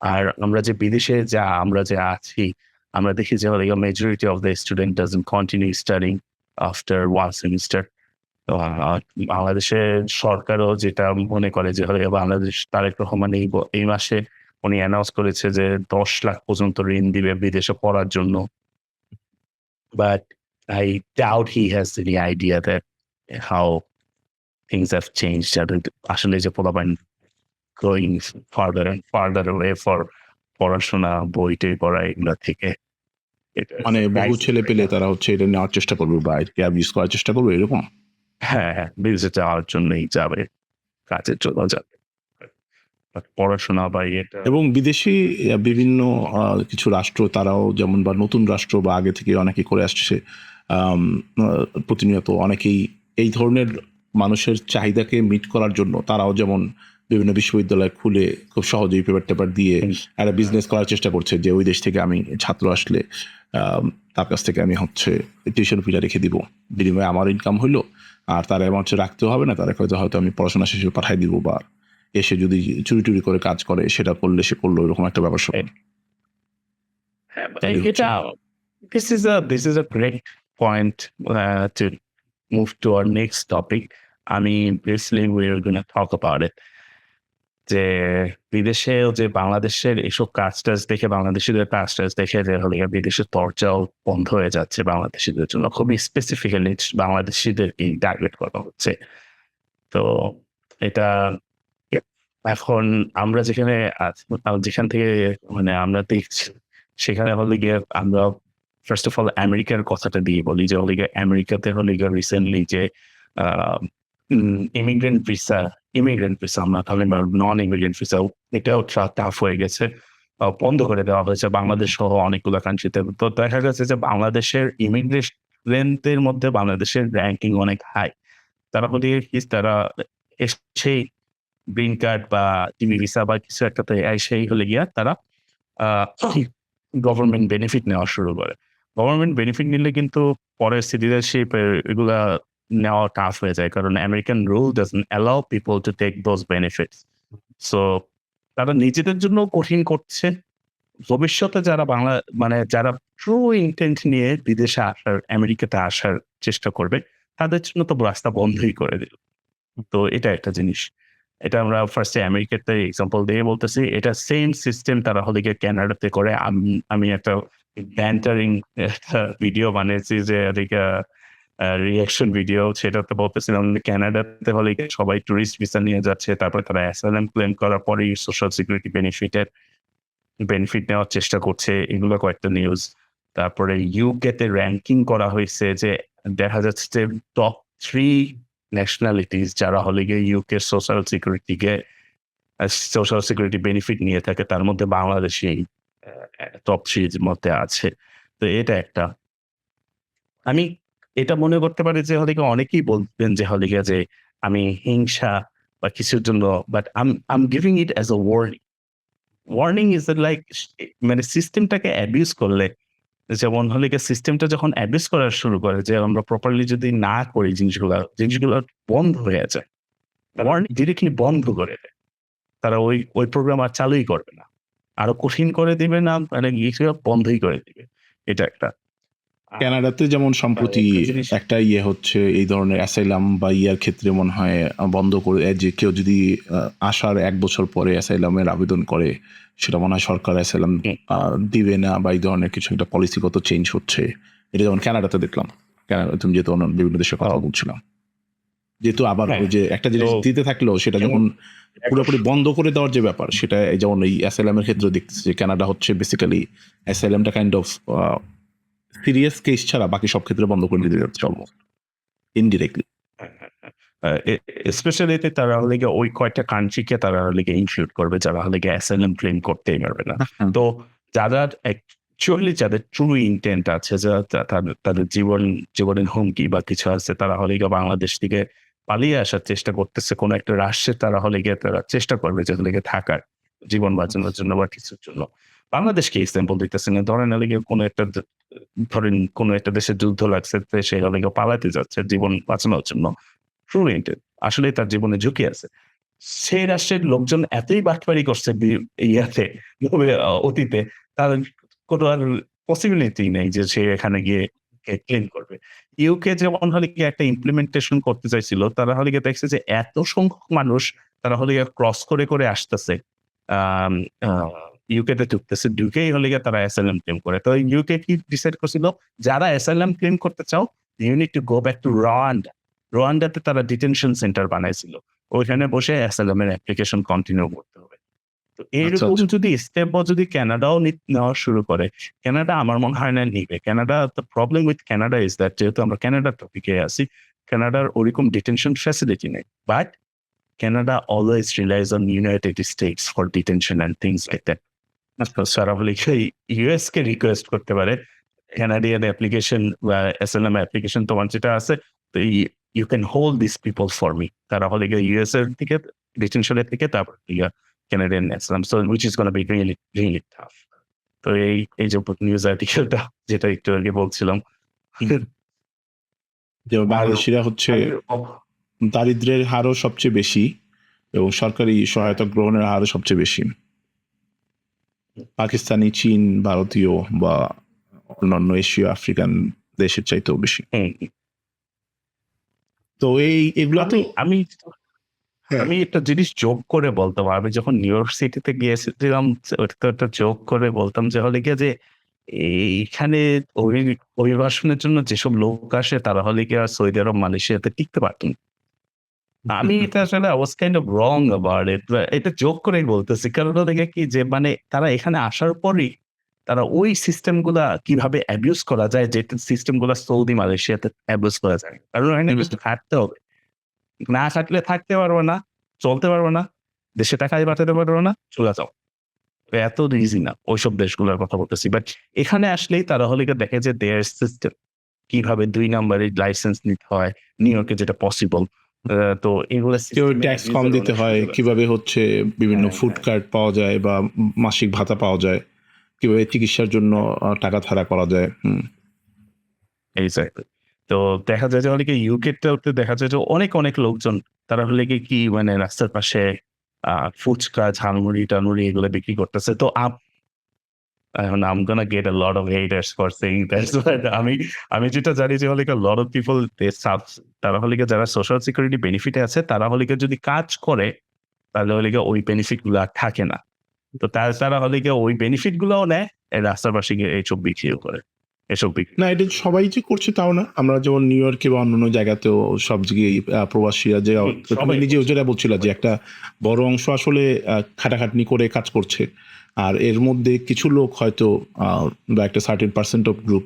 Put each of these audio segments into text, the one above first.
আর আমরা যে বিদেশে আমরা যে আছি, আমরা দেখি যে majority of the student doesn't continue studying after 1 semester. তো বাংলাদেশের সরকারও যেটা মনে করে যে বাংলাদেশ তারেক রহমান এই মাসে উনি অ্যানাউন্স করেছে যে ১০ লাখ পর্যন্ত ঋণ দিবে বিদেশে পড়ার জন্য। But I doubt he has any idea that how things have changed. আসলে যে পোলাপাইন going farther and farther away for পড়াশোনা, বই-টই পড়া এগুলা থেকে। মানে বহু ছেলে পেলে তারা হচ্ছে এটা নেওয়ার চেষ্টা করবে বা অ্যাবিউজ করার চেষ্টা করবে এরকম? হ্যাঁ, বিদেশে যাওয়ার জন্যই যাবে, কাজের জন্য যাবে। পড়াশোনা বা এটা এবং বিদেশি বিভিন্ন কিছু রাষ্ট্র তারাও যেমন বা নতুন রাষ্ট্র বা আগে থেকে অনেকে করে আসছে প্রতিনিয়ত অনেকেই এই ধরনের মানুষের চাহিদাকে মিট করার জন্য তারাও যেমন বিভিন্ন বিশ্ববিদ্যালয় খুলে খুব সহজেই পেপার দিয়ে একটা বিজনেস করার চেষ্টা করছে যে ওই দেশ থেকে আমি ছাত্র আসলে তার কাছ থেকে আমি হচ্ছে টিউশন ফিটা রেখে দিব, বিনিময়ে আমার ইনকাম হইলো, আর তারা এমন হচ্ছে রাখতেও হবে না, তারা হয়তো আমি পড়াশোনা শেষে পাঠাই দিব, বা এসে যদি চুরি করে কাজ করে সেটা করলে সে করলো, এরকম একটা ব্যাপার সব। This is a great point to move to our next topic. I mean, basically we're going to talk about it. যে বিদেশেও যে বাংলাদেশের এসব কাজ-টাজ দেখে, বাংলাদেশিদের কাজ-টাজ দেখে যে বিদেশের চর্চাও বন্ধ হয়ে যাচ্ছে বাংলাদেশিদের জন্য। খুবই স্পেসিফিক্যালি বাংলাদেশিদেরকেই টার্গেট করা হচ্ছে। তো এটা এখন আমরা যেখান থেকে আমরা দেখছি, সেখানে গিয়ে আমরা ফার্স্ট অফ অল আমেরিকার কথাটা দিয়ে বলি যে আমেরিকাতে রিসেন্টলি যে ইমিগ্রেন্ট ভিসা আমরা নন ইমিগ্রেন্ট ভিসা, এটাও টাফ হয়ে গেছে, বন্ধ করে দেওয়া হয়েছে বাংলাদেশ সহ অনেকগুলো কান্ট্রিতে। তো দেখা গেছে যে বাংলাদেশের ইমিগ্রেন্টদের মধ্যে বাংলাদেশের র্যাঙ্কিং অনেক হাই। তারা তারা এসেই গ্রিন কার্ড বা টিভি ভিসা বা কিছু একটাতে সেই গিয়া তারা গভর্নমেন্ট বেনিফিট নেওয়া শুরু করে। গভর্নমেন্ট বেনিফিট নিলে কিন্তু পরের সিটিজেনশিপ এগুলা নেওয়া টাফ হয়ে যায়, কারণ American rule doesn't allow people to take those benefits. So তারা নিজেদের জন্য কঠিন করছে। ভবিষ্যতে যারা যারা ট্রু ইন্টেন্ট নিয়ে বিদেশে আসার, আমেরিকাতে আসার চেষ্টা করবে, তাদের জন্য তো রাস্তা বন্ধই করে দিল। তো এটা একটা জিনিস। এটা আমরা ফার্স্টে আমেরিকাতে এক্সাম্পল দিয়ে বলতেছি। এটা সেম সিস্টেম তারা কানাডাতে করে। আমি একটা ব্যান্টারিং একটা ভিডিও বানিয়েছি যে রিঅ্যাকশন ভিডিও, সেটাতে বলতেছিলাম কানাডাতে সবাই টুরিস্ট ভিসা নিয়ে যাচ্ছে। তারপরে তারা অ্যাসাইলাম ক্লেম করার পরেই সোশ্যাল সিকিউরিটি বেনিফিট নেওয়ার চেষ্টা করছে। এগুলো কয়েকটা নিউজ। তারপরে ইউকে তে র‍্যাংকিং করা হয়েছে যে দেখা যাচ্ছে যে টপ 3 ন্যাশনালিটিস যারা ইউকে সোশ্যাল সিকিউরিটি বেনিফিট নিয়ে থাকে, তার মধ্যে বাংলাদেশী টপ 3 এর মধ্যে আছে। তো এটা একটা। আমি এটা মনে করতে পারি যে অনেকেই বলবেন যে যে আমি হিংসা বা কিছুর জন্য, but I am giving it as a warning is like সিস্টেমটাকে অ্যাবিউজ করলে, যেমন সিস্টেমটা যখন অ্যাবিউজ করা শুরু করে, যে আমরা প্রপারলি যদি না করি জিনিসগুলো বন্ধ হয়ে যায়। ওয়ার্নিং ডিরেক্টলি বন্ধ করে দেয়। তারা ওই প্রোগ্রাম আর চালুই করবে না। আরো কঠিন করে দিবে না, বন্ধই করে দিবে। এটা একটা। কানাডাতে যেমন সম্প্রতি একটা হচ্ছে এই ধরনের অ্যাসাইলাম বা ইয়ার ক্ষেত্রে মনে হয় বন্ধ করে, যে কেউ যদি আসার 1 বছর পরে অ্যাসাইলামের আবেদন করে, সেটা মনে হয় সরকার অ্যাসাইলাম দিবে না, বা এই ধরনের কিছু একটা পলিসিগত চেঞ্জ হচ্ছে। এটা যেমন কানাডাতে দেখলাম। কানাডা, তুমি যেহেতু বিভিন্ন দেশের কথা বলছিলাম, যেহেতু আবার ওই যে একটা জিনিস দিতে থাকলেও সেটা যখন পুরোপুরি বন্ধ করে দেওয়ার যে ব্যাপার, সেটা যেমন এই অ্যাসাইলামের ক্ষেত্রে দেখতেছি যে কানাডা হচ্ছে বেসিক্যালি অ্যাসাইলামটা কাইন্ড অফ সিরিয়াস কেস ছাড়া বাকি সব ক্ষেত্রে বন্ধ করে দিতে যাচ্ছে অলমোস্ট ইনডিরেক্টলি। স্পেশালি তারা ওই কয়েকটা কান্ট্রিকে তারা ইনক্লুড করবে যারা অ্যাসাইলাম ক্লেম করতেই পারবে না। তো যারা অ্যাকচুয়ালি যাদের ট্রু ইন্টেন্ট আছে, তাদের জীবনের হুমকি বা কিছু আছে, তারা বাংলাদেশ থেকে পালিয়ে আসার চেষ্টা করতেছে কোনো একটা রাষ্ট্রে, তারা তারা চেষ্টা করবে যে থাকার, জীবন বাঁচানোর জন্য বা কিছুর জন্য। বাংলাদেশকে এক্সাম্পল দিতেছে না, ধরেন কোনো একটা দেশে যুদ্ধ লাগছে, সে পালাতে যাচ্ছে জীবন বাঁচানোর জন্য। ট্রু ইন্টেন্ট, আসলে তার জীবনে ঝুঁকি আছে। সেই রাষ্ট্রের লোকজন এতই বাটপারি করছে ইয়াতে অতীতে, তার কোনো আর পসিবিলিটি নেই যে সে এখানে গিয়ে ক্লেম করবে। ইউকে যেমন হলে গিয়ে একটা ইমপ্লিমেন্টেশন করতে চাইছিল, তারা হলে গিয়ে দেখছে যে এত সংখ্যক মানুষ তারা হলে গিয়ে ক্রস করে আসতেছে। আম আ ইউকে তে ঢুকতেছে। ঢুকেই হলে গিয়ে তারা অ্যাসাইলাম ক্লেম করে। তো ইউকে কি ডিসাইড করছিল? যারা অ্যাসাইলাম ক্লেম করতে চাও, you need to go back to Rwanda. রোয়ান্ডাতে তারা ডিটেনশন সেন্টার বানাইছিল। ওইখানে বসে অ্যাসাইলামের অ্যাপ্লিকেশন কন্টিনিউ করতে হবে। তো আচ্ছা, এইরকম আচ্ছা। যদি স্টেপ বা যদি কানাডাও নেওয়া শুরু করে, কানাডা আমার মনে হয় না নিবে। Canada, the problem with Canada is that যেহেতু আমরা কানাডার টপিকে আছি, কানাডার ওরকম ডিটেনশন ফ্যাসিলিটি নেই। But Canada always relies on United States for detention and things like that. তো তারা বলে ইউএস কে রিকোয়েস্ট করতে পারে, কানাডিয়ান অ্যাপ্লিকেশন বা অ্যাসাইলাম অ্যাপ্লিকেশন তোমার যেটা আছে, তো you can hold this people for me. তারা হলে গিয়ে ইউএস এর থেকে ডিটেনশনের থেকে তারপর Canadian asylum, so which is gonna be really tough. তো এই যে নিউজ আর্টিকেলটা যেটা একটু আগে বলছিলাম, যে বাংলাদেশিরা হচ্ছে দারিদ্র্যের হারও সবচেয়ে বেশি এবং সরকারি সহায়তা গ্রহণের হারও সবচেয়ে বেশি। পাকিস্তানি, চীন, ভারতীয় বা অন্যান্য এশীয় আফ্রিকান দেশের চাইতেও বেশি। তো এগুলা তো আমি হ্যাঁ। আমি একটা জিনিস যোগ করে বলতাম। আমি যখন নিউ ইয়র্ক সিটিতে গিয়েছিলাম, ওটা একটা যোগ করে বলতাম যে হলে গিয়ে যে এইখানে অভিবাসনের জন্য যেসব লোক আসে তারা হলে গিয়ে সৌদি আরব, মালয়েশিয়াতে টিকতে পারত না। আমি এটা আসলে I was kind of wrong about it. এটা যোগ করেই বলতেছি। কারণ হলো গিয়ে কি যে মানে তারা এখানে আসার পরেই তারা ওই সিস্টেম গুলা কিভাবে অ্যাবিউজ করা যায়, যে সিস্টেম গুলা সৌদি, মালয়েশিয়াতে অ্যাবিউজ করা যায়। কারণ এখানে কিছু খাটতে হবে। না খাটলে থাকতে পারবে না, চলতে পারবে না, দেশে টাকাই পাঠাতে পারবে না, চলে যাও। তো এত ইজি না ওইসব দেশগুলোর কথা বলতেছি। বাট এখানে আসলেই তারা হলে গিয়ে দেখে যে দেয়ার সিস্টেম কিভাবে ২ নাম্বারের লাইসেন্স নিতে হয়, নিউ ইয়র্কে যেটা পসিবল। তো এগুলো কেউ ট্যাক্স কম দিতে হয়, কিভাবে হচ্ছে বিভিন্ন ফুড কার্ড পাওয়া যায় বা মাসিক ভাতা পাওয়া যায়, কিভাবে চিকিৎসার জন্য টাকা ধারা করা যায়। এক্সাক্টলি। তো দেখা যায় যে অনেকে ইউকেটাতে দেখা যায় যে অনেক লোকজন তারা হলে কি মানে রাস্তার পাশে ফুচকা, ঝালমুড়ি-টালমুড়ি এগুলো বিক্রি করতেছে। তো এখন I'm gonna get a lot of haters for saying that. But আমি যেটা জানি যে হলে a lot of people তারা হলে যারা সোশ্যাল সিকিউরিটি বেনিফিটে আছে তারা হলে যদি কাজ করে তাহলে হলে ওই বেনিফিট গুলো আর থাকে না। তো তারা হলে ওই বেনিফিট গুলোও নেয়, রাস্তার পাশে গিয়ে এইসব বিক্রিও করে। না, এটা সবাই যে করছে তাও না। আমরা যেমন নিউ ইয়র্কে বা অন্যান্য জায়গাতেও সব জায়গায় প্রবাসীরা যে তুমি নিজেও যেটা বলছিলা যে একটা বড় অংশ আসলে খাটাখাটনি করে কাজ করছে। আর এর মধ্যে কিছু লোক হয়তো বা একটা সার্টেন পার্সেন্ট অফ গ্রুপ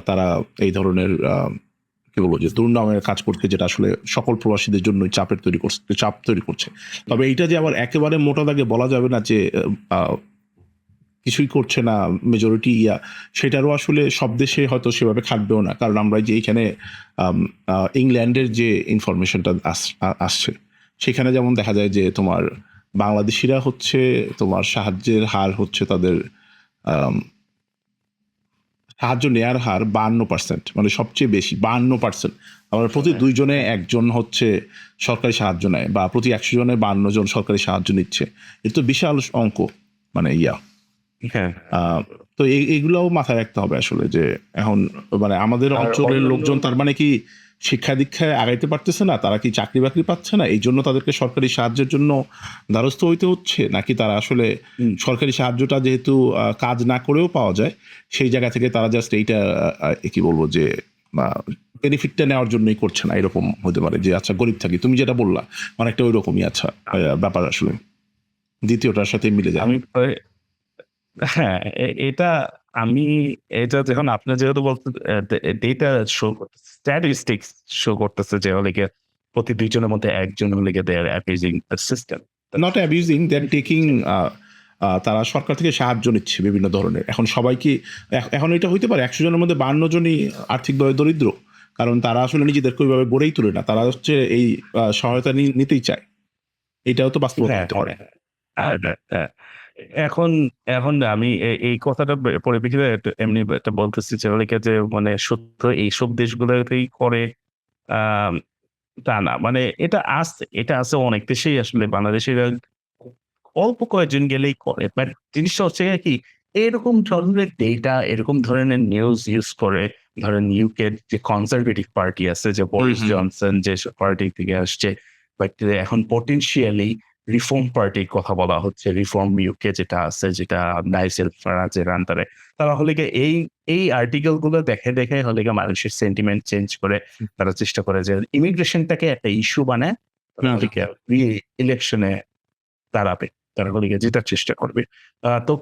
তারা এই ধরনের কি বলবো যে দুর্নামের কাজ করছে, যেটা আসলে সকল প্রবাসীদের জন্য চাপ তৈরি করছে। তবে এইটা যে আবার একেবারে মোটা দাগে বলা যাবে না যে কিছুই করছে না মেজরিটি সেটারও আসলে সব দেশে হয়তো সেভাবে খাটবেও না। কারণ আমরা যে এইখানে ইংল্যান্ডের যে ইনফরমেশনটা আসছে সেখানে যেমন দেখা যায় যে তোমার বাংলাদেশিরা হচ্ছে তোমার সাহায্যের হার হচ্ছে তাদের সাহায্য নেয়ার হার 52%, মানে সবচেয়ে বেশি 52%। আবার প্রতি 2 জনে 1 জন হচ্ছে সরকারি সাহায্য নেয়, বা প্রতি 100 জনে 52 জন সরকারি সাহায্য নিচ্ছে। এটা তো বিশাল অঙ্ক, মানে তো এইগুলোও মাথায় রাখতে হবে আসলে যে এখন মানে আমাদের অঞ্চলের লোকজন তার মানে কি শিক্ষা দীক্ষায় আগাইতে পারতেছে না, তারা কি চাকরি বাকরি পাচ্ছে না, এই জন্য তাদেরকে সরকারি সাহায্যের জন্য দ্বারস্থ হইতে হচ্ছে, নাকি তারা আসলে সরকারি সাহায্যটা যেহেতু কাজ না করেও পাওয়া যায় সেই জায়গা থেকে তারা জাস্ট এইটা কি বলবো যে বেনিফিটটা নেওয়ার জন্যই করছে না, এরকম হতে পারে। যে আচ্ছা গরিব থাকি, তুমি যেটা বললা অনেকটা ওই রকমই আচ্ছা ব্যাপার আসলে দ্বিতীয়টার সাথে মিলে যায়। হ্যাঁ, এটা যখন আপনি যেহেতু বলছেন ডেটা শো করতেছে, স্ট্যাটিস্টিক্স শো করতেছে যে হলে গিয়ে প্রতি 2 জনের মধ্যে 1 জন হলে গিয়ে they are abusing the system. Not abusing, they are taking, তারা সরকার থেকে সাহায্য নিচ্ছে বিভিন্ন ধরনের। এখন সবাই কি এখন এটা হইতে পারে 100 জনের মধ্যে 52 জনই আর্থিকভাবে দরিদ্র, কারণ তারা আসলে নিজেদেরকে ওইভাবে গড়েই তোলে না, তারা হচ্ছে এই সহায়তা নিতেই চায়। এটাও তো বাস্তবতা হতে পারে। এখন আমি এই কথাটা পরিপ্রেক্ষিতে এমনি একটা বলতেছি যে হলে যে মানে সত্য এইসব দেশগুলোতেই করে তা না। মানে এটা আছে অনেক দেশেই আসলে বাংলাদেশিরা অল্প কয়েকজন গেলেই করে। বাট জিনিসটা হচ্ছে গিয়ে কি, এরকম ধরনের ডেটা, এরকম ধরনের নিউজ ইউজ করে ধরেন ইউকে যে কনজারভেটিভ পার্টি আছে যে হুম, বরিস হুম। জনসন যেসব পার্টি থেকে আসছে, বাট এখন পটেনশিয়ালি রিফর্ম পার্টির কথা বলা হচ্ছে। রিফর্ম ইউকে যেটা আছে, যেটা নাইজেল ফারাজের আন্ডারে। তারা হলে গিয়ে এই আর্টিকেল গুলো দেখে হলে গিয়ে মানুষের সেন্টিমেন্ট চেঞ্জ করে তারা চেষ্টা করে যে ইমিগ্রেশনটাকে একটা ইস্যু বানায় তারা হলে গিয়ে ইলেকশনে দাঁড়াবে। তারা হলে গিয়ে জেতার চেষ্টা করবে। তো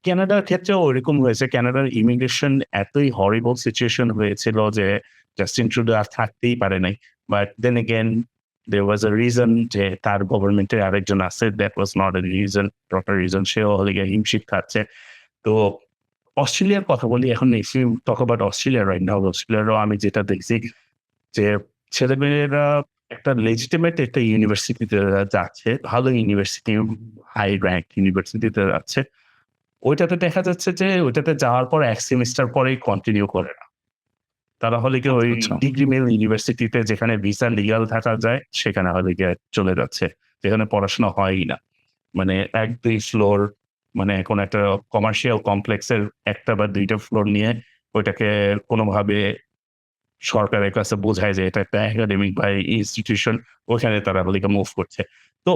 কানাডার ক্ষেত্রেও ওইরকম হয়েছে। কানাডার ইমিগ্রেশন এতই হরিবল সিচুয়েশন হয়েছিল যে জাস্টিন ট্রুডো আর থাকতেই পারে নাই। But then again there was a reason যে তার গভর্নমেন্টের আরেকজন আছে, that was not a reason, proper reason, সেও হলে গিয়ে হিমশিম খাচ্ছে। তো অস্ট্রেলিয়ার কথা বলি এখন, if you talk about Australia right now, অস্ট্রেলিয়ারও আমি যেটা দেখছি যে ছেলেমেয়েরা একটা লেজিটিমেট একটা ইউনিভার্সিটিতে যাচ্ছে, ভালো ইউনিভার্সিটি, হাই র্যাঙ্ক ইউনিভার্সিটিতে যাচ্ছে। ওইটাতে দেখা যাচ্ছে যে ওইটাতে যাওয়ার পর ১ সেমেস্টার পরেই কন্টিনিউ করে না। তারা হলে গিয়ে ওই আচ্ছা। ডিগ্রি মিল ইউনিভার্সিটিতে যেখানে ভিসা লিগ্যাল থাকা যায় সেখানে হলে গিয়ে চলে যাচ্ছে। যেখানে পড়াশোনা হয়ই না। মানে ১-২ ফ্লোর, মানে কোন একটা কমার্শিয়াল কমপ্লেক্সের ১ টা বা ২ টা ফ্লোর নিয়ে ওইটাকে কোনভাবে সরকারের কাছে বোঝায় যে এটা একটা একাডেমিক বা ইনস্টিটিউশন, ওখানে তারা হলে গিয়ে মুভ করছে। তো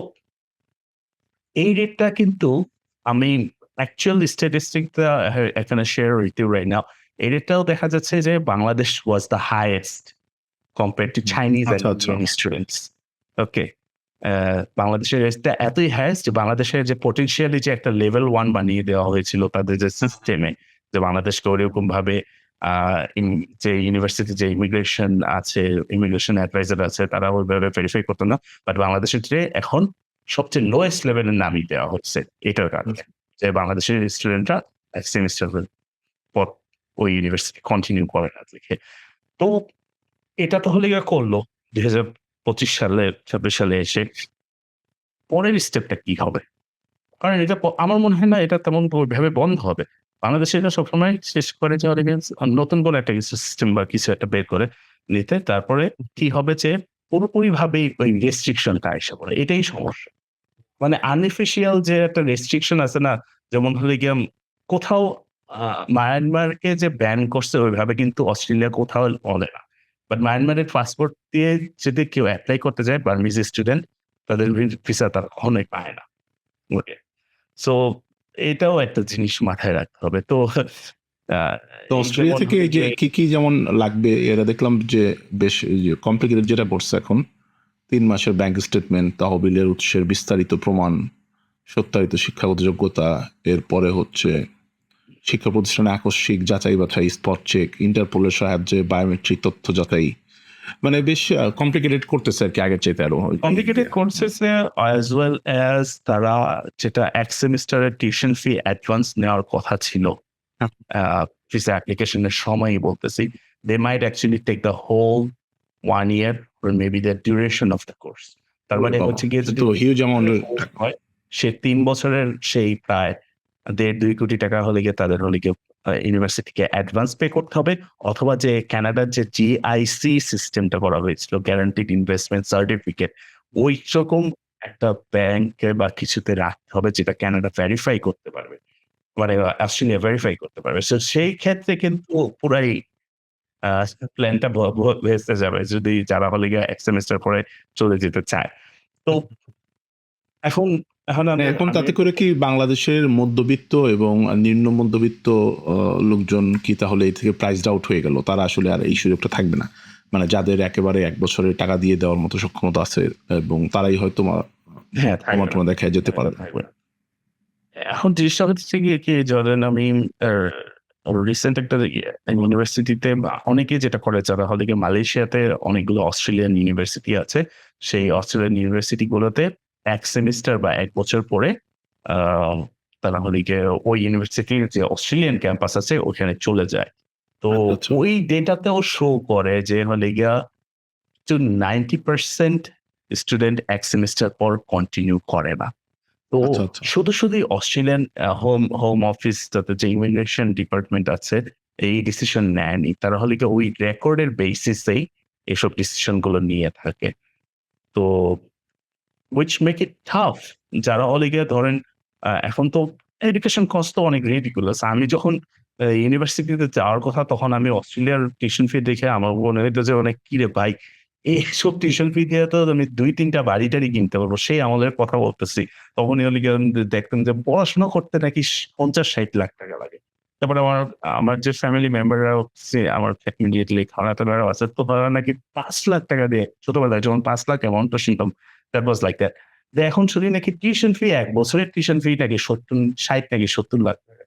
এই রেটটা কিন্তু আমি অ্যাকচুয়াল স্ট্যাটিস্টিক টা এখানে share with you right now. এই রেটটাও দেখা যাচ্ছে যে Bangladesh was the highest compared to Chinese and আচ্ছা, আচ্ছা। Indian students. ওকে। বাংলাদেশের রেটটা এতই হাইয়েস্ট যে বাংলাদেশের যে পটেনশিয়ালি যে একটা লেভেল 1 বানিয়ে দেওয়া হয়েছিল তাদের যে সিস্টেমে, যে বাংলাদেশকে ওরকমভাবে আ ইম যে ইউনিভার্সিটি যে ইমিগ্রেশন আছে, ইমিগ্রেশন অ্যাডভাইজার আছে তারা ওইভাবে ভেরিফাই করত না। বাট বাংলাদেশের চেয়ে এখন সবচেয়ে লোয়েস্ট লেভেলের নামিয়ে দেওয়া হচ্ছে এটার কারণে। যে বাংলাদেশের স্টুডেন্টরা ১ সেমেস্টার পর ওই ইউনিভার্সিটি কন্টিনিউ করে না দেখে। তো এটা তো হলে গিয়ে করলো ২০২৫ সালে ২৬ সালে এসে। পরের স্টেপটা কি হবে? কারণ এটা আমার মনে হয় না এটা তেমন ওইভাবে বন্ধ হবে। বাংলাদেশে এটা সবসময় শেষ করে যে হলো গিয়ে নতুন কোনো একটা কিছু সিস্টেম বা কিছু একটা বের করে নিতে। তারপরে কি হবে যে পুরোপুরিভাবেই ওই রেস্ট্রিকশন টা আইসা পড়ে। এটাই সমস্যা। মানে আর্টিফিশিয়াল যে একটা রেস্ট্রিকশন আছে না? যেমন হলো গিয়ে কোথাও আ মায়ানমারকে যে ব্যান করছে ওইভাবে কিন্তু অস্ট্রেলিয়া কোথাও বলে না। বাট মায়ানমারের পাসপোর্ট দিয়ে যদি কেউ এপ্লাই করতে যায় বার্মিজ স্টুডেন্ট, তাদের ভিসা তারা কখনোই পায় না। ওকে। সো এটাও একটা জিনিস মাথায় রাখতে হবে। তো আ তো এই অস্ট্রেলিয়া যেমন থেকে হলো যে গিয়ে কি যেমন লাগবে এরা দেখলাম যে বেশ কমপ্লিকেটেড যেটা পড়ছে এখন ৩ মাসের ব্যাংক স্টেটমেন্ট, তহবিলের উৎসের বিস্তারিত প্রমাণ, সত্যায়িত শিক্ষাগত যোগ্যতা, এরপরে হচ্ছে শিক্ষা প্রতিষ্ঠানে আকস্মিক যাচাই-বাছাই, স্পট চেক, ইন্টারপোলের সাহায্যে বায়োমেট্রিক তথ্য যাচাই। মানে বেশ কমপ্লিকেটেড করতেছে আরকি আগের চাইতে আরো। কমপ্লিকেটেড কোর্সেসে as well as তারা যেটা ১ সেমেস্টারের টিউশন ফি অ্যাডভান্স নেওয়ার কথা ছিল। আ ভিসা অ্যাপ্লিকেশন এর সময়ই বলতেছি। They might actually take the whole 1 year or maybe the duration of the course. তার ওরে মানে বাবা! হচ্ছে গিয়ে যদি তো হিউজ অ্যামাউন্টের কোর্স হয়, সে ৩ বছরের সেই প্রায় ১.৫-২ কোটি টাকা হলে গিয়ে তাদের হলে গিয়ে ইউনিভার্সিটিকে অ্যাডভান্স পে করতে হবে, অথবা যে কানাডার যে জিআইসি সিস্টেমটা করা হয়েছিল, গ্যারান্টিড ইনভেস্টমেন্ট সার্টিফিকেট, ওইরকম একটা ব্যাংকে বা কিছুতে রাখতে হবে যেটা কানাডা ভেরিফাই করতে পারবে। মানে অস্ট্রেলিয়া ভেরিফাই করতে পারবে। সো সেই ক্ষেত্রে কিন্তু পুরাই আ প্ল্যানটা ভেস্তে যাবে যদি যারা হলে গিয়ে ১ সেমেস্টার পরে চলে যেতে চায়। তো এখন এখন মানে এখন আমি তাতে করে কি বাংলাদেশের মধ্যবিত্ত এবং নিম্ন মধ্যবিত্ত লোকজন কি তাহলে এই থেকে প্রাইসড আউট হয়ে গেল? তারা আসলে আর এই সুযোগটা থাকবে না। মানে যাদের একেবারে ১ বছরের টাকা দিয়ে দেওয়ার মতো সক্ষমতা আছে এবং তারাই হয়তো হ্যাঁ, থাকবে না। টমাটমা দেখায় যেতে পারে। থাকবে না। এখন জিনিসটা হচ্ছে গিয়ে কি ধরেন আমি রিসেন্ট একটা ইউনিভার্সিটিতে অনেকেই যেটা করে যারা হলে গিয়ে মালয়েশিয়াতে অনেকগুলো অস্ট্রেলিয়ান ইউনিভার্সিটি আছে। সেই অস্ট্রেলিয়ান ইউনিভার্সিটি গুলোতে ১ সেমেস্টার বা ১ বছর পরে আ তারা হলে গিয়ে ওই ইউনিভার্সিটির যে অস্ট্রেলিয়ান ক্যাম্পাস আছে ওখানে চলে যায়। তো আচ্ছা। ওই ডেটাতেও শো করে যে হলে গিয়া তো 90% স্টুডেন্ট ১ সেমেস্টার পর কন্টিনিউ করে না। তো আচ্ছা, আচ্ছা। শুধু অস্ট্রেলিয়ান হোম অফিস তাদের যে ইমিগ্রেশন ডিপার্টমেন্ট আছে এই ডিসিশন নেয়নি। তারা হলে গিয়ে ওই রেকর্ডের বেসিসেই এসব ডিসিশন গুলো নিয়ে থাকে। তো which make it tough যারা হলে গিয়ে ধরেন এখন তো এডুকেশন কস্ট তো অনেক ridiculous। আমি যখন ইউনিভার্সিটিতে যাওয়ার কথা তখন আমি অস্ট্রেলিয়ার টিউশন ফি দেখে আমার মনে হইতো যে অনেক কিরে ভাই এইসব টিউশন ফি দিয়ে তো আমি ২-৩ টা বাড়ি-টাড়ি কিনতে পারবো। সেই আমলের কথা বলতেছি। তখনই হলে গিয়ে আমি দেখতাম যে পড়াশোনা করতে নাকি ৫০-৬০ লাখ টাকা লাগে। তারপরে আমার যে ফ্যামিলি মেম্বাররা হচ্ছে আমার ইমিডিয়েটলি খাওয়া-দাওয়া আছে তো তারা নাকি ৳৫,০০,০০০ দিয়ে ছোটবেলায় যখন ৳৫,০০,০০০ অ্যামাউন্টটা শুনতাম that was like that। এখন শুনি নাকি টিউশন ফি ১ বছরের টিউশন ফি নাকি ৬০ নাকি ৭০ লাখ টাকা।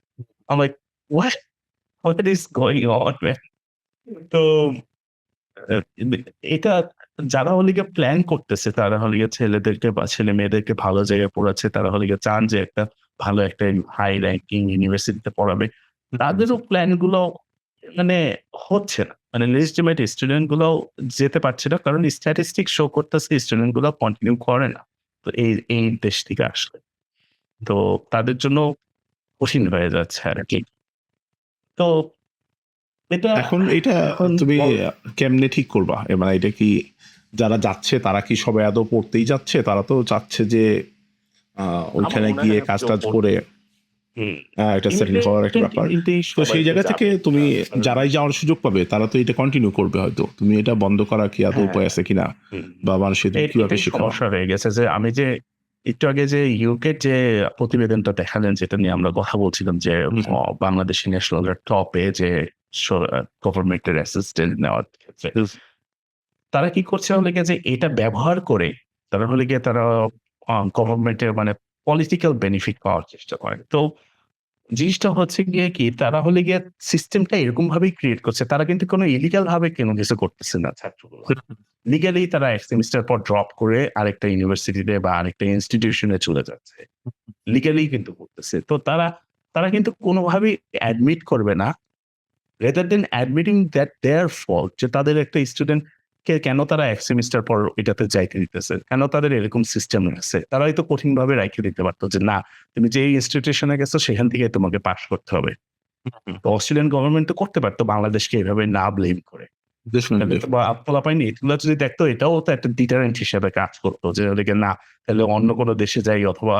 I'm like, "What? What is going on man?" তো আ এটা যারা হলো গিয়ে প্ল্যান করতেছে তারা হলো গিয়ে ছেলেদেরকে বা ছেলে-মেয়েদেরকে ভালো জায়গায় পড়াচ্ছে। তারা হলো গিয়ে চান যে একটা ভালো একটা হাই র‍্যাংকিং ইউনিভার্সিটিতে পড়াবে। তাদেরও প্ল্যান গুলো মানে হচ্ছে না। মানে legitimate স্টুডেন্ট গুলাও যেতে পারছে না। কারণ স্ট্যাটিস্টিক্স শো করতেছে স্টুডেন্ট গুলো কন্টিনিউ করে না। তো এই দেশ থেকে আসলে। তো তাদের জন্য কঠিন হয়ে যাচ্ছে আরকি। তো এটা এখন এইটা এখন তুমি কেমনে ঠিক করবা? মানে এটা কি যারা যাচ্ছে তারা কি সবাই আদৌ পড়তেই যাচ্ছে? তারা তো চাচ্ছে যে ওইখানে আমার মনে গিয়ে হয় কাজ-টাজ করে হুম। একটা সেটেল হওয়ার একটা ব্যাপার। তো সেই জায়গা থেকে তুমি যারাই যাওয়ার সুযোগ পাবে তারা তো এটা কন্টিনিউ করবে হয়তো। তুমি এটা বন্ধ করার কি আদৌ উপায় আছে কিনা? বা মানুষের কিভাবে এটাই শেখাবা? সমস্যা হয়ে গেছে যে আমি যে একটু আগে যে ইউকের যে প্রতিবেদনটা দেখালেন যেটা নিয়ে আমরা কথা বলছিলাম যে বাংলাদেশি ন্যাশনালের টপে যে গভর্নমেন্টের অ্যাসিস্ট্যান্ট নেওয়ার ক্ষেত্রে তারা কি করছে হলে গিয়ে যে এটা ব্যবহার করে তারা হলে গিয়ে তারা গভর্নমেন্টের মানে পলিটিক্যাল বেনিফিট পাওয়ার চেষ্টা করে। তো জিনিসটা হচ্ছে গিয়ে কি তারা হলে গিয়ে সিস্টেমটা এরকম ভাবেই ক্রিয়েট করছে। তারা কিন্তু কোনো ইলিগাল ভাবে কোনো কিছু করতেছে না ছাত্রগুলো। লিগালি তারা ১ সেমেস্টার পর ড্রপ করে আরেকটা ইউনিভার্সিটিতে বা আরেকটা ইনস্টিটিউশন এ চলে যাচ্ছে। লিগালি কিন্তু করতেছে। তো তারা কিন্তু কোনোভাবেই অ্যাডমিট করবে না। rather than admitting that their fault যে তাদের একটা স্টুডেন্টকে কেন তারা ১ সেমেস্টার পর এটাতে যাইতে দিতেছে? কেন তাদের এরকম সিস্টেম আছে? তারা হয়তো কঠিনভাবে রাইখে দিতে পারত যে, "না, তুমি যেই ইনস্টিটিউশনে গেছো সেখান থেকে তোমাকে পাস করতে হবে।" তো অস্ট্রেলিয়ান গভর্নমেন্ট তো করতে পারত বাংলাদেশকে এভাবে না ব্লেম করে। ডেফিনিটলি। বা পোলাপাইন এগুলা যদি দেখতো এটাও তো একটা ডিটারেন্ট হিসেবে কাজ করতো। যে ওদিকে না তাহলে অন্য কোনো দেশে যাই অথবা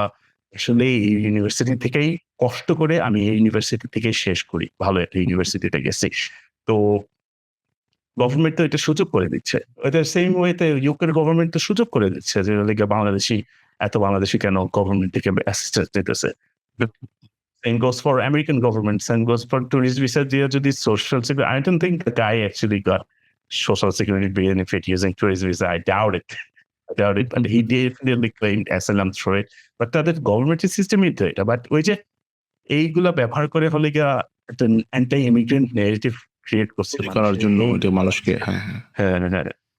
আসলে এই ইউনিভার্সিটি থেকেই কষ্ট করে আমি এই ইউনিভার্সিটি থেকেই শেষ করি। ভালো একটা ইউনিভার্সিটিতে গেছি। তো গভর্নমেন্ট তো এটা সুযোগ করে দিচ্ছে। এটা সেম ওয়েতে ইউকের গভর্নমেন্ট তো সুযোগ করে দিচ্ছে যে ওদিকে এত বাংলাদেশি কেন গভর্নমেন্ট থেকে অ্যাসিস্ট্যান্স নিতেছে। Same goes for American government, same goes for tourist visa দিয়ে যদি social security I don't think the guy actually got social security benefit using tourist visa. I doubt it. I doubt it. But he definitely claimed asylum through it. But তাদের গভর্নমেন্টের সিস্টেমই তো এটা। But ওই যে এইগুলা ব্যবহার করে হলে গিয়া একটা anti immigrant narrative ক্রিয়েট করছে তৈরি করার জন্য এটা মানুষকে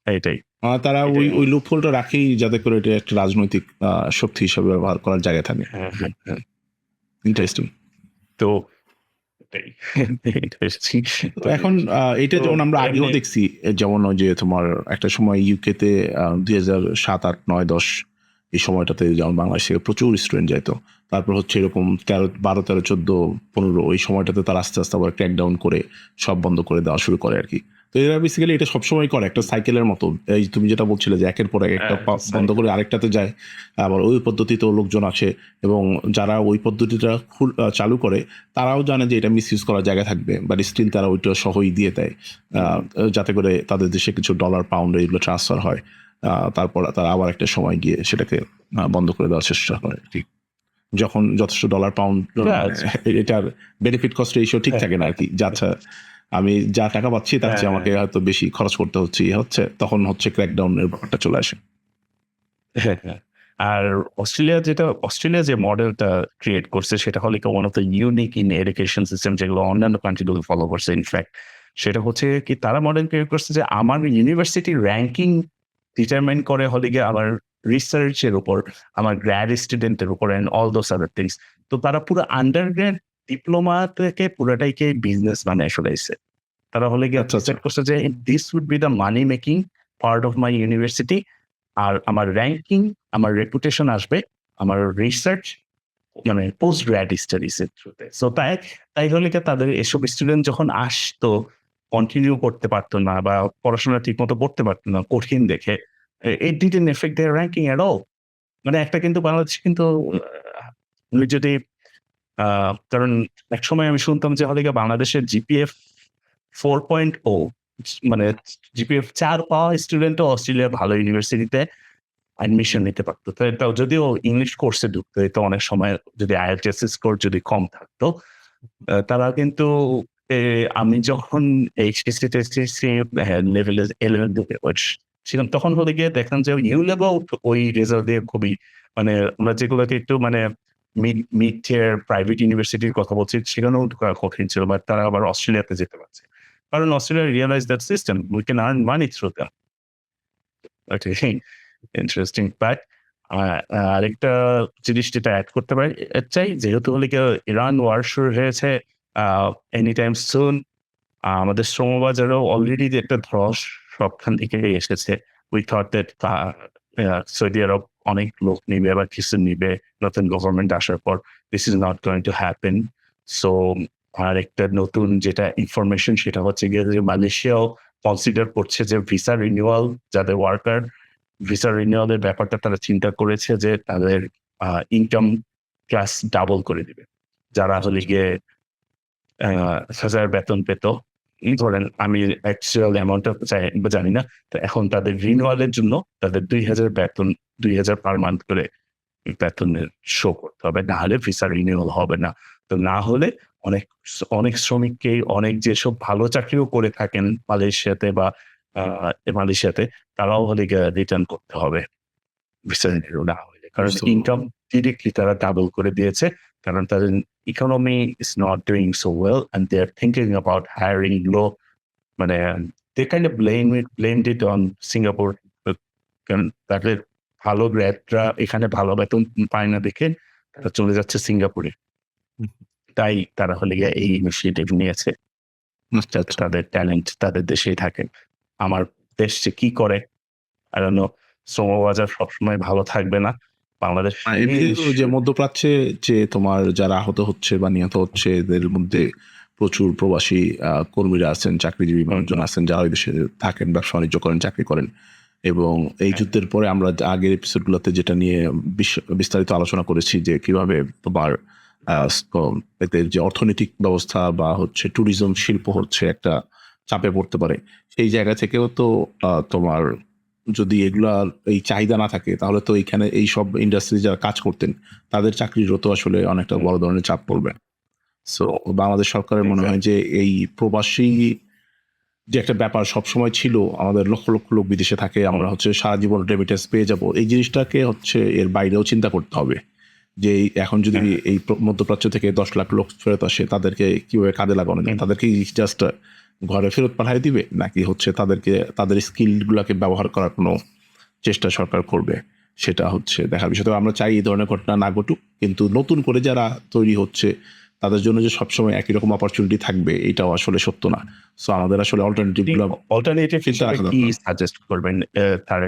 এইটাই। তারা ওই লুপহোলটা রাখেই যাতে করে এটা একটা রাজনৈতিক শক্তি হিসেবে ব্যবহার করার জায়গা থাকে। হ্যাঁ। ইন্টারেস্টিং। তো এটাই। তো এখন এটা যেমন আমরা আগেও দেখছি যেমন ওই যে তোমার একটা সময় ইউকেতে ২০০৭, ৮, ৯, ১০ এই সময়টাতে যেমন বাংলাদেশ থেকে প্রচুর স্টুডেন্ট যাইতো। তারপর হচ্ছে এরকম ১২, ১৩, ১৪, ১৫ ওই সময়টাতে তারা আস্তে আবার ক্র্যাকডাউন করে সব বন্ধ করে দেওয়া শুরু করে আরকি। তো এরা বেসিক্যালি এটা সবসময় করে একটা সাইকেলের মতো। এই তুমি যেটা বলছিলে যে একের পর এক একটা বন্ধ করে আরেকটাতে যায়। আবার ওই পদ্ধতিতেও লোকজন আসে এবং যারা ওই পদ্ধতিটা চালু করে তারাও জানে যে এটা মিসইউজ করার জায়গা থাকবে। বাট স্টিল তারা ওইটা সহই দিয়ে দেয়। যাতে করে তাদের দেশে কিছু ডলার, পাউন্ড এগুলো ট্রান্সফার হয়। তারপর তারা আবার একটা সময় গিয়ে সেটাকে বন্ধ করে দেওয়ার চেষ্টা করে। ঠিক। যখন যথেষ্ট ডলার, পাউন্ড এটার বেনিফিট কস্ট রেশিও ঠিক থাকে না আরকি। আচ্ছা আমি যা টাকা পাচ্ছি তার চেয়ে আমাকে হয়তো বেশি খরচ করতে হচ্ছে, তখন হচ্ছে ক্র্যাকডাউন এর ব্যাপারটা চলে আসে। হ্যাঁ। আর অস্ট্রেলিয়া যে মডেলটা ক্রিয়েট করছে সেটা হলো one of the unique in education system যেগুলো অন্যান্য কান্ট্রিগুলো ফলো করছে ইনফ্যাক্ট। সেটা হচ্ছে কি তারা মডেল ক্রিয়েট করছে যে আমার ইউনিভার্সিটি র‍্যাংকিং ডিটারমাইন করে হলে গিয়ে আমার রিসার্চ এর উপর, আমার গ্র্যাড স্টুডেন্টের উপর and all those other things. তো তারা পুরো আন্ডারগ্রেড ডিপ্লোমা থেকে পুরাটাইকে বিজনেস বানায় ফেলাইছে। তারা হলে গিয়ে ডিসাইড করছে যে this would be the money making part of my university. আর আমার র‍্যাংকিং, আমার রেপুটেশন আসবে, আমার রিসার্চ মানে পোস্ট গ্র্যাড স্টাডিজ এর থ্রুতে। সো তাই হলে কি তাদের এসব স্টুডেন্ট যখন আসতো কন্টিনিউ করতে পারত না বা পড়াশোনা ঠিকমতো করতে পারত না কঠিন দেখে। It didn't affect their ranking at all. মানে একটা কিন্তু বাংলাদেশ কিন্তু তুমি যদি কারণ একসময় আমি শুনতাম যে হলো গিয়ে বাংলাদেশের জিপিএফ 4.0 মানে জিপিএফ 4 পাওয়া স্টুডেন্টও অস্ট্রেলিয়ার ভালো ইউনিভার্সিটিতে অ্যাডমিশন নিতে পারতো। তো এটাও যদিও ইংলিশ কোর্সে ঢুকতো, তো অনেক সময় যদি IELTS স্কোর যদি কম থাকতো, তারা কিন্তু আমি যখন এইচএসসি লেভেলে 11 দিকে ছিলাম, তখন হলে গিয়ে দেখলাম যে ইউ লেভেল ওই রেজাল্ট দিয়ে খুবই মানে আমরা যেগুলোকে একটু মানে মিড টিয়ার প্রাইভেট ইউনিভার্সিটির কথা বলছি, সেখানেও ঢোকা কঠিন ছিল, বাট তারা আবার অস্ট্রেলিয়াতে যেতে পারছে। কারণ Australia realise that system we can earn money through them. Okay, interesting. But আরেকটা জিনিস যেটা এড করতে পারি চাই, যেহেতু হলে গিয়ে ইরান ওয়ার শুরু হয়েছে এনি টাইম সুন, আমাদের শ্রমবাজারেও অলরেডি যে একটা ধস সবখান থেকেই এসেছে। উই থট দ্যাট সৌদি আরব অনেক লোক নিবে বা কিছু নিবে নতুন গভর্নমেন্ট আসার পর। This is not going to happen. So আরেকটা নতুন যেটা ইনফরমেশন সেটা হচ্ছে গিয়ে যে মালয়েশিয়াও কনসিডার করছে যে ভিসা রিনিউয়াল, যাদের ওয়ার্কার ভিসা রিনিউয়ালের ব্যাপারটা তারা চিন্তা করেছে যে তাদের ইনকাম ক্লাস ডাবল করে দিবে। যারা হলে গিয়ে 1000 বেতন পেত, ধরেন আমি অ্যাকচুয়াল অ্যামাউন্টটা জানি না। তো এখন তাদের রিনিউয়ালের জন্য তাদের 2000 বেতন 2000 পার মান্থ করে বেতনের শো করতে হবে। না হলে ভিসা রিনিউয়াল হবে না। তো না হলে অনেক শ্রমিককেই অনেক যেসব ভালো চাকরিও করে থাকেন মালয়েশিয়াতে বা মালয়েশিয়াতে, তারাও হলে গিয়ে রিটার্ন করতে হবে ভিসা রিনিউয়াল না হলে। কারণ ইনকাম ডিরেক্টলি তারা ডাবল করে দিয়েছে। কারণ তাদের economy is not doing so well and they are thinking about hiring low, মানে they kind of blamed it on Singapore. কারণ তাদের ভালো গ্র্যাডরা এখানে ভালো বেতন পায় না দেখে তারা চলে যাচ্ছে সিঙ্গাপুরে। তাই তারা হলে গিয়ে এই ইনিশিয়েটিভ নিয়েছে। তাদের ট্যালেন্ট তাদের দেশেই থাকে। আমার দেশ যে কি করে I don't know, শ্রমবাজার সবসময় ভালো থাকবে না। বাংলাদেশ যে মধ্যপ্রাচ্যে যে তোমার যারা আহত হচ্ছে বা নিহত হচ্ছে এদের মধ্যে প্রচুর প্রবাসী কর্মীরা আছেন, চাকরিজীবী মানুষজন আছেন যারা ওই দেশে থাকেন, ব্যবসা বাণিজ্য করেন, চাকরি করেন। এবং এই যুদ্ধের পরে আমরা আগের এপিসোডগুলোতে যেটা নিয়ে বিস্তারিত আলোচনা করেছি যে কিভাবে তোমার এদের যে অর্থনৈতিক ব্যবস্থা বা হচ্ছে ট্যুরিজম শিল্প হচ্ছে একটা চাপে পড়তে পারে। সেই জায়গা থেকেও তো তোমার যদি এগুলা এই চাহিদা না থাকে তাহলে তো এইখানে এই সব ইন্ডাস্ট্রি যারা কাজ করতেন তাদের চাকরিরও তো আসলে অনেকটা বড় ধরনের চাপ পড়বে। সো বাংলাদেশ সরকারের মনে হয় যে এই প্রবাসী যে একটা ব্যাপার সবসময় ছিল, আমাদের লক্ষ লক্ষ লোক বিদেশে থাকে, আমরা হচ্ছে সারা জীবন রেমিটেন্স পেয়ে যাব, এই জিনিসটাকে হচ্ছে এর বাইরেও চিন্তা করতে হবে যে এখন যদি এই মধ্যপ্রাচ্য থেকে 10 লাখ লোক ফেরত আসে তাদেরকে কিভাবে কাজে লাগানো যায়, তাদেরকে জাস্ট ঘরে ফেরত পাঠিয়ে দিবে নাকি হচ্ছে তাদেরকে তাদের স্কিলগুলোকে ব্যবহার করার কোনো চেষ্টা সরকার করবে, সেটা হচ্ছে দেখার বিষয়। তো আমরা চাই এই ধরনের ঘটনা না ঘটুক, কিন্তু নতুন করে যারা তৈরি হচ্ছে তাদের জন্য যে সবসময় একই রকম অপরচুনিটি থাকবে এটাও আসলে সত্য না। সো আমাদের আসলে অল্টারনেটিভ কি সাজেস্ট করবেন তার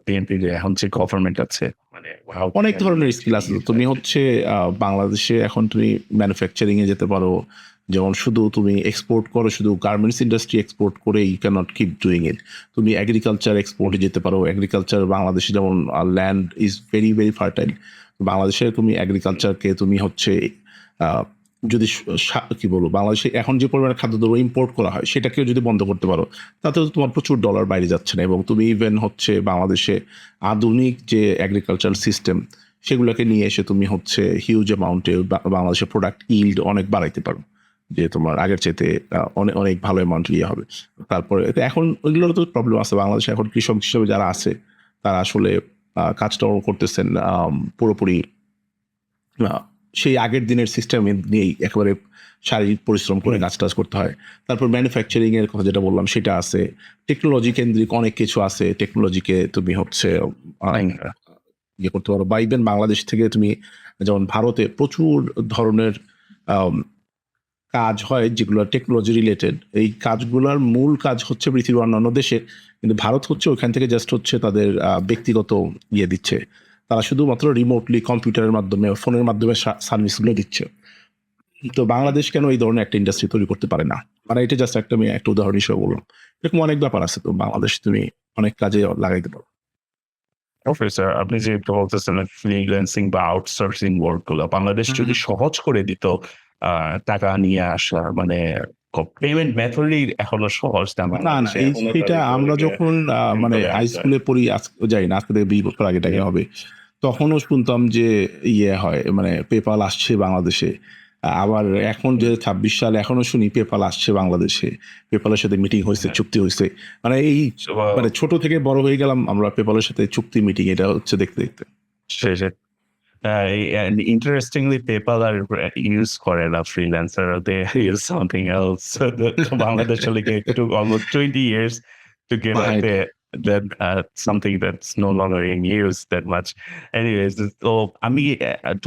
বিএনপি যে এখন যে গভর্নমেন্ট আছে, মানে অনেক ধরনের স্কিল আছে। তুমি হচ্ছে বাংলাদেশে এখন তুমি ম্যানুফ্যাকচারিং এ যেতে পারো, যেমন শুধু তুমি এক্সপোর্ট করো, শুধু গার্মেন্টস ইন্ডাস্ট্রি এক্সপোর্ট করে you can not keep doing it. তুমি এগ্রিকালচার এক্সপোর্টে যেতে পারো। এগ্রিকালচার বাংলাদেশে যেমন land is very very fertile, বাংলাদেশে তুমি এগ্রিকালচারকে তুমি হচ্ছে যদি কি বলবো, বাংলাদেশে এখন যে পরিমাণে খাদ্যদ্রব্য ইম্পোর্ট করা হয় সেটাকেও যদি বন্ধ করতে পারো তাতেও তোমার প্রচুর ডলার বাইরে যাচ্ছে না, এবং তুমি ইভেন হচ্ছে বাংলাদেশে আধুনিক যে এগ্রিকালচারাল সিস্টেম সেগুলোকে নিয়ে এসে তুমি হচ্ছে হিউজ অ্যামাউন্টে বাংলাদেশের প্রোডাক্ট ইল্ড অনেক বাড়াইতে পারো, যে তোমার আগের চাইতে অনেক অনেক ভালো অ্যামাউন্ট ইয়ে হবে। তারপরে এখন ওইগুলোর তো প্রবলেম আছে, বাংলাদেশে এখন কৃষক হিসেবে যারা আছে তারা আসলে কাজটাও করতেছেন পুরোপুরি সেই আগের দিনের সিস্টেম নিয়েই, একেবারে শারীরিক পরিশ্রম করে কাজ টাজ করতে হয়। তারপর ম্যানুফ্যাকচারিং এর কথা যেটা বললাম সেটা আছে, টেকনোলজি কেন্দ্রিক অনেক কিছু আছে, টেকনোলজিকে তুমি হচ্ছে ইয়ে করতে পারো। বা ইভেন বাংলাদেশ থেকে তুমি যেমন ভারতে প্রচুর ধরনের কাজ হয় যেগুলো টেকনোলজি রিলেটেড, এই কাজগুলোর মূল কাজ হচ্ছে পৃথিবীর অন্যান্য দেশে, কিন্তু ভারত হচ্ছে ওইখান থেকে জাস্ট হচ্ছে তাদের ব্যক্তিগত ইয়ে দিচ্ছে, তারা শুধুমাত্র রিমোটলি কম্পিউটারের মাধ্যমে ফোনের মাধ্যমে সার্ভিসগুলো দিচ্ছে। তো বাংলাদেশ কেন এই ধরনের একটা ইন্ডাস্ট্রি তৈরি করতে পারে না, মানে এটা জাস্ট একটা আমি একটা উদাহরণ হিসেবে বললাম। এরকম অনেক ব্যাপার আছে, তো বাংলাদেশ তুমি অনেক কাজে লাগাইতে পারো। প্রফেসর আপনি যে একটু বলতেছেন ফ্রিল্যান্সিং বা আউটসোর্সিং ওয়ার্ক গুলো বাংলাদেশ যদি সহজ করে দিত টাকা নিয়ে আসা মানে পেমেন্ট মেথডই এখনো সহজ না না না বাংলাদেশে এই এখনো সেটা তাদেরকে আমরা ওদিকে যখন মানে সিম্পলে হাই আনতে হয়। স্কুলে পড়ি যাই না, আজকে থেকে 20 বছর আগে টাকা হবে, তখনও শুনতাম যে ইয়ে হয় মানে পেপাল আসছে বাংলাদেশে। আবার এখন যে 26 সাল এখনো শুনি পেপাল আসছে বাংলাদেশে, পেপালের সাথে মিটিং হয়েছে, হ্যাঁ, চুক্তি হয়েছে। মানে এই so, মানে ছোট থেকে বড় হয়ে গেলাম আমরা পেপালের সাথে চুক্তি মিটিং, এটা হচ্ছে দেখতে দেখতে। সে ইন্টারেস্টিংলি পেপাল আর ইউজ করে না freelancer they use something else বাংলাদেশে like it took almost 20 years to get out Right. there that something that's no longer in use that much. Anyways, so আমি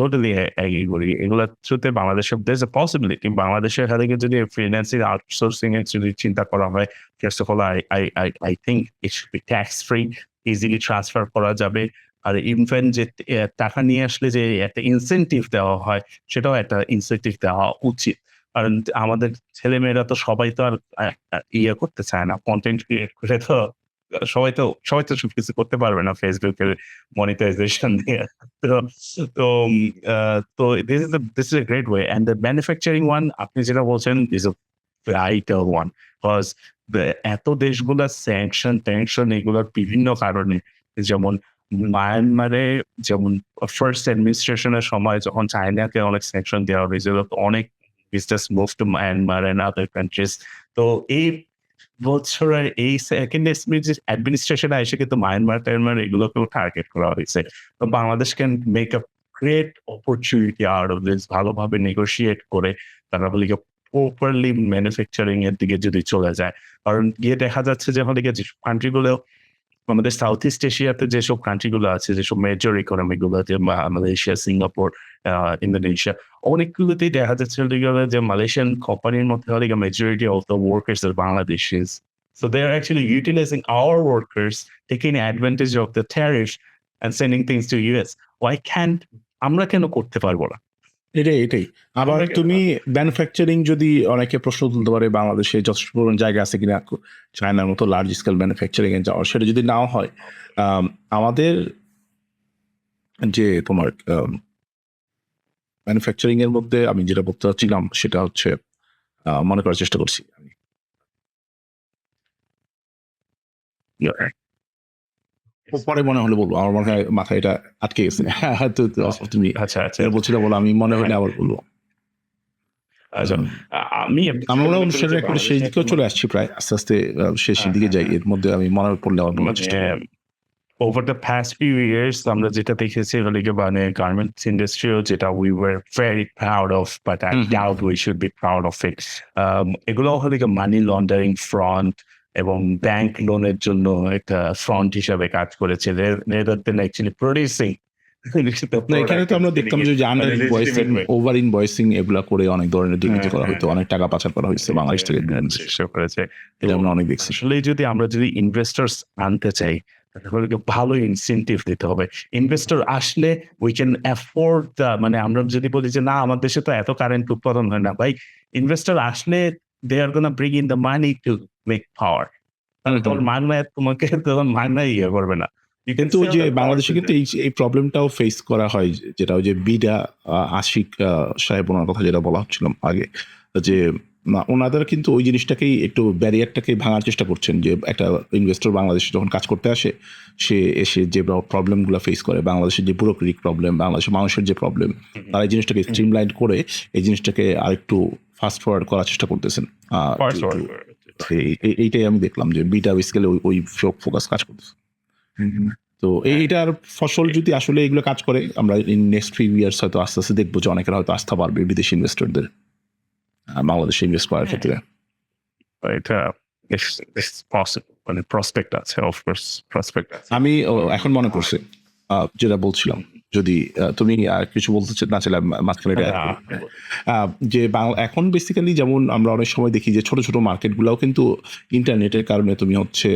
totally agree করি এগুলোর থ্রুতে বাংলাদেশে there's a possibility বাংলাদেশের হাতে যদি freelancing outsourcing এর যদি চিন্তা করা হয়, first of all I think it should be tax free, easily transfer করা যাবে। আর ইভেন যে টাকা নিয়ে আসলে যে একটা ইনসেনটিভ দেওয়া হয়, সেটাও একটা ইনসেনটিভ দেওয়া উচিত। কারণ আমাদের ছেলেমেয়েরা তো সবাই তো আর ইয়ে করতে চায় না। কনটেন্ট ক্রিয়েট করে তো সবাই তো সবকিছু করতে পারবে না Facebook এর মনিটাইজেশন দিয়ে। তো তো this is a great way and the manufacturing one আপনি যেটা বলছেন is a vital one because এত দেশগুলা স্যাংশন এগুলোর বিভিন্ন কারণে যেমন মায়ানমারে যেমন ফার্স্ট অ্যাডমিনিস্ট্রেশনের সময় যখন চায়নাকে অনেক স্যাংশন দেওয়া হয়েছিল, তো অনেক business move to Myanmar and other countries. তো এই বছরের এই সেকেন্ড অ্যাডমিনিস্ট্রেশনে এসে কিন্তু টায়ানমার এগুলোকেও টার্গেট করা হয়েছে। তো Bangladesh can make a great opportunity out of this, ভালোভাবে নেগোশিয়েট করে তারা বলি প্রপারলি ম্যানুফ্যাকচারিং এর দিকে যদি চলে যায়। কারণ গিয়ে দেখা যাচ্ছে যে আমাদের যেসব কান্ট্রি গুলো আমাদের সাউথ ইস্ট এশিয়াতে যেসব কান্ট্রি গুলো আছে, যেসব মেজর ইকোনমি গুলো যে মালয়েশিয়া, সিঙ্গাপুর, ইন্দোনেশিয়া, অনেকগুলোতেই দেখা যাচ্ছে যে মালয়েশিয়ান কোম্পানির মধ্যে majority of the workers are Bangladeshis. So they are actually utilizing our workers, taking advantage of the tariffs and sending things to US. Why can't আমরা কেন করতে পারবো না? এটাই। আবার তুমি ম্যানুফ্যাকচারিং যদি অনেকে প্রশ্ন তুলতে পারে বাংলাদেশে যথেষ্ট পরিমাণ জায়গা আছে কিনা চায়নার মতো লার্জ স্কেল ম্যানুফ্যাকচারিং এ যাওয়ার, সেটা যদি নাও হয় আমাদের যে তোমার ম্যানুফ্যাকচারিং এর মধ্যে আমি যেটা বলতে চাচ্ছিলাম সেটা হচ্ছে মনে করার চেষ্টা করছি আমি। পরে মনে হলে বলবো, আমার মনে হয় মাথায় এটা আটকে গেছে। তুমি আচ্ছা বলছিলে বলো, আমি মনে হলে আবার বলবো। আচ্ছা, আমরা মনে হয় অনুষ্ঠানের একটা শেষ দিকেও চলে আসছি, প্রায় আস্তে আস্তে শেষের দিকে যাই। এর মধ্যে আমি মনে পড়লে আবার বলার চেষ্টা করবো। Over the past few years, আমরা যেটা দেখেছি মানে গার্মেন্টস ইন্ডাস্ট্রিও যেটা we were very proud of, but I doubt we should be proud of it. এগুলো হলো মানি লন্ডারিং ফ্রন্ট এবং ব্যাংক লোনের জন্য একটা ফ্রন্ট হিসাবে কাজ করেছে rather than actually producing. এখানে তো আমরা দেখতাম যে আন্ডার ইনভয়েসিং, ওভার ইনভয়েসিং এগুলা করে অনেক ধরনের দুর্নীতি করা হতো, অনেক টাকা পাচার করা হয়েছে বাংলাদেশ থেকে। এটা আমরা অনেক দেখছি। আসলে আমরা যদি ইনভেস্টরস আনতে চাই, ভালো ইনসেন্টিভ দিতে হবে। ইনভেস্টর আসলে উই ক্যান অ্যাফোর্ড মানে আমরা যদি বলি যে না আমার দেশে তো এত কারেন্ট উৎপাদন হয় না, ভাই ইনভেস্টর আসলে they are gonna bring in the money to make power. তোমার তোমাকে মাগনায় ইয়ে করবে না। কিন্তু যে বাংলাদেশে কিন্তু এই প্রবলেমটাও ফেস করা হয়, যেটা ওই যে বিডা আশিক সাহেব ওনার কথা যেটা বলা হচ্ছিল আগে, যে ওনাদের কিন্তু ওই জিনিসটাকেই একটু ব্যারিয়ারটাকে ভাঙার চেষ্টা করছেন, যে একটা ইনভেস্টর বাংলাদেশে যখন কাজ করতে আসে, সে এসে যে প্রবলেমগুলো ফেস করে, বাংলাদেশের যে ব্যুরোক্রেটিক প্রবলেম, বাংলাদেশের মানুষের যে প্রবলেম, তারা এই জিনিসটাকে স্ট্রিমলাইন করে এই জিনিসটাকে আরেকটু ফাস্ট ফরওয়ার্ড করার চেষ্টা করতেছেন। এইটাই আমি দেখলাম যে বিটা বেসিক্যালি ওই ফোকাস কাজ করতেছে। তো এইটার ফসল যদি আসলে এগুলো কাজ করে, আমরা নেক্সট ফিউ ইয়ার্স হয়তো আস্তে আস্তে দেখবো যে অনেকের হয়তো আস্থা বাড়বে বিদেশি ইনভেস্টরদের বাংলাদেশে ইনভেস্ট করার ক্ষেত্রে। এটা মানে প্রসপেক্ট আছে, অফকোর্স প্রসপেক্ট আছে। আমি এখন মনে করছি যেটা বলছিলাম, যদি তুমি কিছু বলতে না চাইলে মাঝখানে যে এখন বেসিক্যালি যেমন আমরা অনেক সময় দেখি যে ছোট ছোট মার্কেটগুলোও কিন্তু ইন্টারনেটের কারণে তুমি হচ্ছে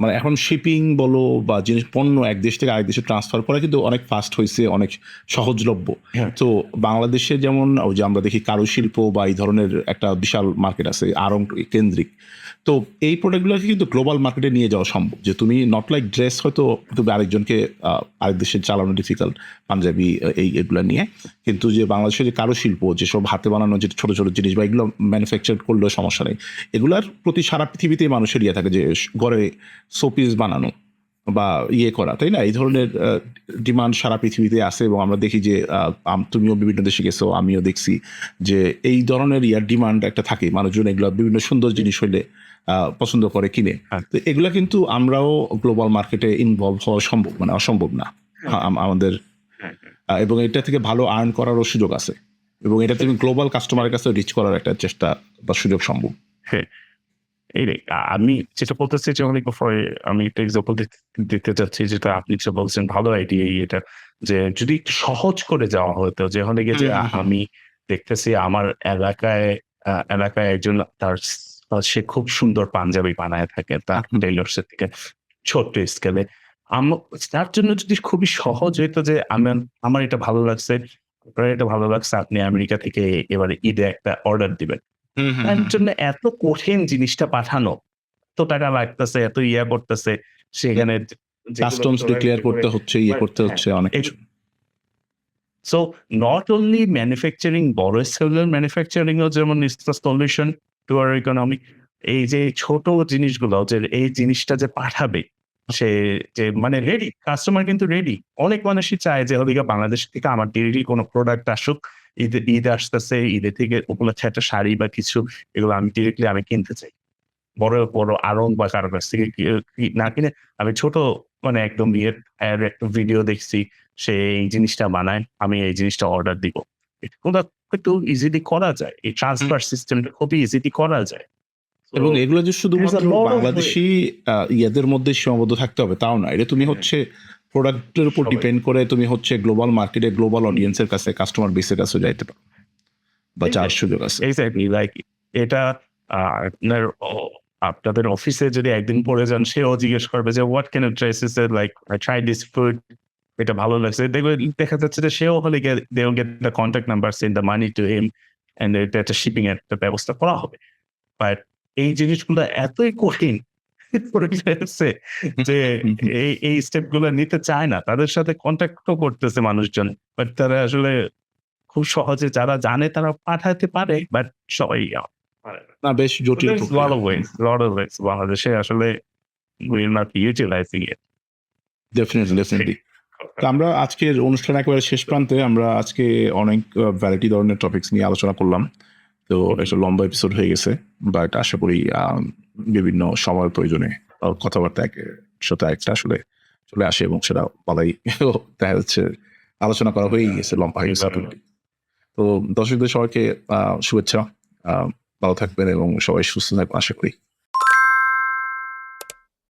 মানে এখন শিপিং বলো বা জিনিস পণ্য এক দেশ থেকে আরেক দেশে ট্রান্সফার করা কিন্তু অনেক ফাস্ট হয়েছে, অনেক সহজলভ্য। হ্যাঁ। তো বাংলাদেশে যেমন ওই যে আমরা দেখি কারুশিল্প বা এই ধরনের একটা বিশাল মার্কেট আছে আড়ং কেন্দ্রিক। তো এই প্রোডাক্টগুলোকে কিন্তু গ্লোবাল মার্কেটে নিয়ে যাওয়া সম্ভব, যে তুমি নট লাইক ড্রেস হয়তো তুমি আরেকজনকে আরেক দেশে চালানো ডিফিকাল্ট, পাঞ্জাবি এগুলো নিয়ে, কিন্তু যে বাংলাদেশের যে কারুশিল্প, যেসব হাতে বানানো যে ছোটো ছোটো জিনিস বা এগুলো ম্যানুফ্যাকচার করলেও সমস্যা নেই, এগুলার প্রতি সারা পৃথিবীতে মানুষের ইয়ে থাকে যে ঘরে শোপিস বানানো বা ইয়ে করা, তাই না? এই ধরনের ডিমান্ড সারা পৃথিবীতে আছে এবং আমরা দেখি যে তুমিও বিভিন্ন দেশে গেছো, আমিও দেখছি যে এই ধরনের ইয়ার ডিমান্ড একটা থাকে, মানুষজন এগুলো বিভিন্ন সুন্দর জিনিস হইলে পছন্দ করে কিনে। তো এগুলা কিন্তু আমরাও গ্লোবাল মার্কেটে ইনভলভ হওয়া সম্ভব, মানে অসম্ভব না আমাদের, এবং এটা থেকে ভালো আর্ন করারও সুযোগ আছে এবং এটা থেকে গ্লোবাল কাস্টমারের কাছে রিচ করার একটা চেষ্টা বা সুযোগ সম্ভব। হ্যাঁ, এই রে আমি যেটা বলতেছি যে অনেক আমি একটা এক্সাম্পল দিতে চাচ্ছি, যেটা আপনি যেটা বলছেন ভালো আইডিয়া এটা, যে যদি একটু সহজ করে যাওয়া হতো, যে হলে গিয়ে যে আমি দেখতেছি আমার এলাকায় একজন সে খুব সুন্দর পাঞ্জাবি বানায় থাকে তার টেইলর্সের থেকে ছোট্ট স্কেলে। তার জন্য যদি খুবই সহজ হইতো যে আমার এটা ভালো লাগছে, আপনার এটা ভালো লাগছে, আপনি আমেরিকা থেকে এবারে ঈদে একটা অর্ডার দিবেন। তার জন্য এত কঠিন জিনিসটা পাঠানো, এত টাকা লাগতেছে, এত ইয়া করতেছে, সেখানে কাস্টমস ডিক্লেয়ার করতে হচ্ছে, ইয়ে করতে হচ্ছে অনেক কিছু। সো নট অনলি ম্যানুফ্যাকচারিং, বড় স্কেলের ম্যানুফ্যাকচারিং ও যেমন is the solution to our economy. এই যে ছোট জিনিসগুলো, যে এই জিনিসটা যে পাঠাবে, সে যে মানে রেডি, কাস্টমার কিন্তু রেডি। অনেক মানুষই চায় যে ওদিকে বাংলাদেশ থেকে আমার ডিরেক্টলি কোনো প্রোডাক্ট আসুক, ঈদ আসতেছে, ঈদের থেকে উপলক্ষে একটা শাড়ি বা কিছু, এগুলো আমি ডিরেক্টলি কিনতে চাই। বড় আড়ং বা কারো কাছ থেকে না কিনে আমি ছোট, মানে একদম একটা ভিডিও দেখছি, সে এই জিনিসটা বানায়, আমি এই জিনিসটা অর্ডার দিব। এটা একটু ইজিলি করা যায়। এই ট্রান্সফার সিস্টেমটা খুবই ইজিলি করা যায়। এবং এগুলো যে শুধুমাত্র lot of বাংলাদেশি ইয়াদের মধ্যে সীমাবদ্ধ থাকতে হবে তাও না, এটা তুমি হচ্ছে প্রোডাক্টের উপর ডিপেন্ড করে তুমি হচ্ছে গ্লোবাল মার্কেটে গ্লোবাল অডিয়েন্সের কাছে, কাস্টমার বেসের কাছে যাইতে পারো বা যাওয়ার সুযোগ আছে। এক্স্যাক্টলি, লাইক এটা আপনাদের অফিসে যদি একদিন পরে যান, সেও জিজ্ঞেস করবে যে what can dresses, like I try this food, এটা ভালো লাগছে। দেখা যাচ্ছে যে সেও হলে গিয়ে they will get the contact number, send the money to him, and এটা একটা শিপিং এর একটা ব্যবস্থা করা হবে। বাট এই জিনিসগুলো এতই কঠিন পড়ে গেছে যে এই স্টেপ গুলো নিতে চায় না। তাদের সাথে কন্ট্যাক্টও করতেছে মানুষজন, বাট তারা আসলে খুব সহজে যারা জানে তারা পাঠাতে পারে, বাট সবাই পারে না। না, বেশ জটিল There's প্রক্রিয়া। lot of ways বাংলাদেশে আসলে we're not utilizing it. Definitely. তো আমরা আজকের অনুষ্ঠান একেবারে শেষ প্রান্তে, আমরা আজকে অনেক ভ্যারাইটি ধরনের টপিকস নিয়ে আলোচনা করলাম। তো একটা লম্বা এপিসোড হয়ে গেছে, বাট আশা করি বিভিন্ন সময়ের প্রয়োজনে কথাবার্তা একসাথে একটা আসলে চলে আসে এবং সেটা বলাই দেখা যাচ্ছে আলোচনা করা হয়েই গেছে, লম্বা হয়ে গেছে। তো দর্শকদের সবাইকে শুভেচ্ছা, ভালো থাকবেন এবং সবাই সুস্থ থাকবেন আশা করি।